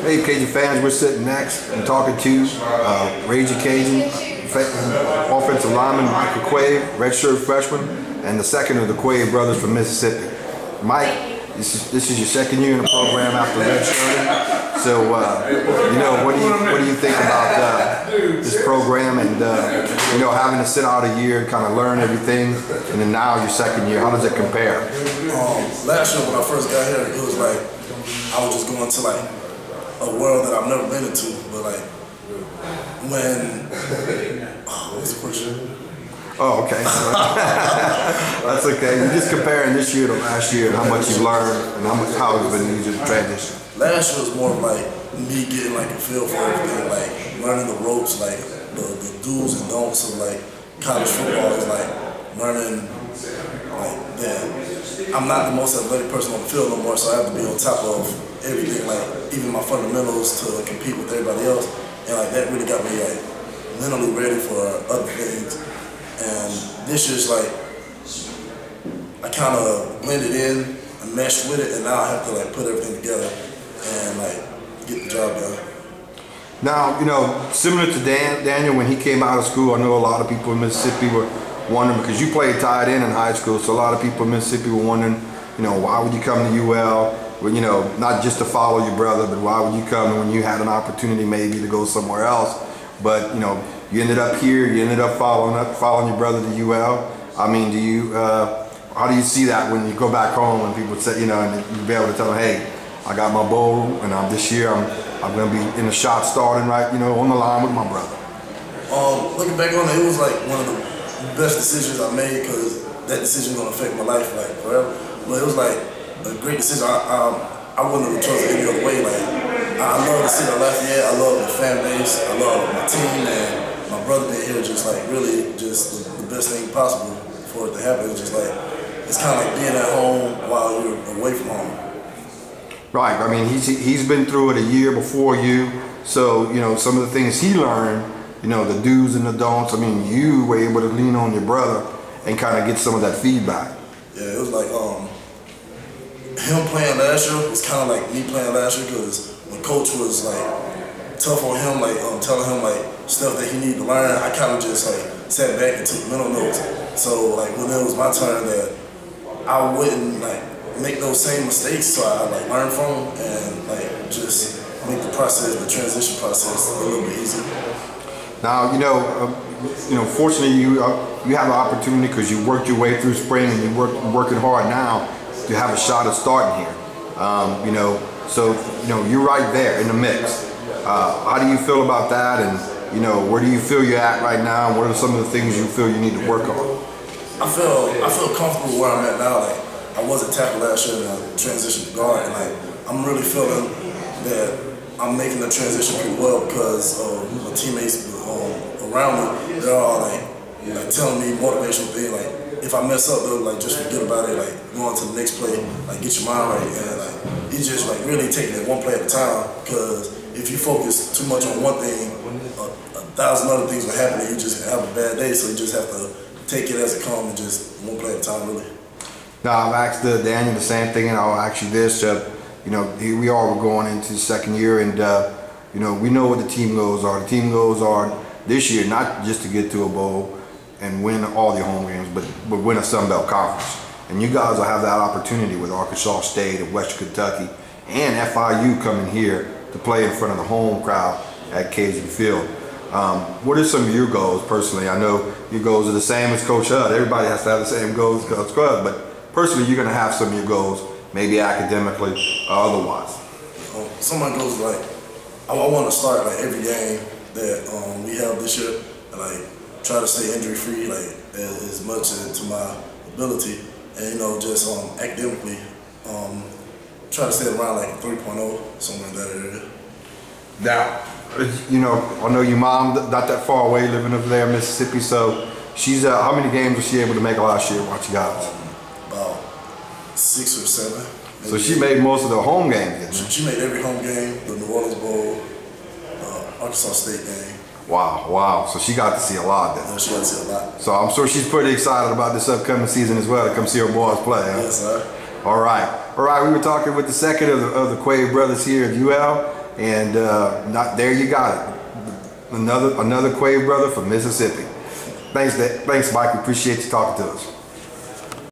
Hey, Cajun fans, we're sitting next and talking to Raging Cajun offensive lineman Mykhael Quave, redshirt freshman, and the second of the Quave brothers from Mississippi. Mike, this is your second year in the program after redshirting. So, you know, what do you think about this program and you know, having to sit out a year and kind of learn everything, and then now your second year? How does it compare? Last year when I first got here, it was like I was just going to like a world that I've never been into. But like when what was the question? Oh, okay. That's okay. You're just comparing this year to last year and how much you learned and how it's been easy to transition. Last year was more of like me getting like a feel for everything, like learning the ropes, like the do's and don'ts of like college football. Is like learning like that I'm not the most athletic person on the field no more, so I have to be on top of everything, like even my fundamentals to compete with everybody else. And like that really got me like mentally ready for other things. And this year's like, I kind of blended in and meshed with it, and now I have to like put everything together and like get the job done. Now, you know, similar to Daniel, when he came out of school, I know a lot of people in Mississippi were wondering, because you played tight end in high school, so a lot of people in Mississippi were wondering, you know, why would you come to UL? Well, you know, not just to follow your brother, but why would you come when you had an opportunity maybe to go somewhere else? But, you know, you ended up here, you ended up following your brother to UL. I mean, do you, how do you see that when you go back home and people say, you know, and you be able to tell them, hey, I got my bowl, and this year I'm going to be in the shot starting right, you know, on the line with my brother. Looking back on it, it was like one of the best decisions I made, because that decision is going to affect my life like forever. But it was like a great decision. I wouldn't have chosen it any other way. Like I love the city of Lafayette. I love the fan base. I love my team, and my brother being here just like really just the best thing possible for it to happen. It's just like it's kind of like being at home while you're away from home. Right. I mean, he's been through it a year before you, so you know some of the things he learned. You know, the do's and the don'ts. I mean, you were able to lean on your brother and kind of get some of that feedback. Yeah, it was like him playing last year was kind of like me playing last year, because when coach was like tough on him, like telling him like stuff that he needed to learn, I kind of just like sat back and took mental notes. So like when it was my turn, that I wouldn't like make those same mistakes, so I like learn from them and like just make the process, the transition process, a little bit easier. Now, you know, fortunately you have an opportunity, because you worked your way through spring and you're working hard now to have a shot at starting here. You know, so you know you're right there in the mix. How do you feel about that? And you know, where do you feel you're at right now? And what are some of the things you feel you need to work on? I feel comfortable where I'm at now. Like I was a tackle last year and I transitioned to guard, and like I'm really feeling that I'm making the transition pretty well, because my teammates around me, they're all like telling me motivational things. Like if I mess up, though, like just forget about it. Like go on to the next play, like get your mind right, and like it's just like really taking it one play at a time. Because if you focus too much on one thing, 1,000 other things will happen, and you just have a bad day. So you just have to take it as it comes and just one play at a time, really. Now I've asked Daniel the same thing, and I'll ask you this. You know, here we are, we're going into the second year, and you know, we know what the team goals are. The team goals are this year not just to get to a bowl and win all your home games, but win a Sun Belt Conference. And you guys will have that opportunity with Arkansas State and Western Kentucky and FIU coming here to play in front of the home crowd at Cajun Field. What are some of your goals personally? I know your goals are the same as Coach Hudd. Everybody has to have the same goals as Coach Hudd, but personally you're going to have some of your goals, maybe academically or otherwise. Some of my goals are like, I want to start like every game that we have this year, and like try to stay injury free like as much to my ability, and you know just academically try to stay around like 3.0, somewhere in that area. Now, you know, I know your mom not that far away, living over there in Mississippi, so she's how many games was she able to make last year? Watch you guys. About 6 or 7. Maybe. So she made most of the home games, didn't she? She made every home game, the New Orleans Bowl, Arkansas State game. Wow, wow. So she got to see a lot then. Yeah, she got to see a lot. So I'm sure she's pretty excited about this upcoming season as well, to come see her boys play. Huh? Yes, sir. All right. All right, we were talking with the second of the Quave brothers here at UL, And not there, you got it. Another Quave brother from Mississippi. Thanks, Mike. We appreciate you talking to us.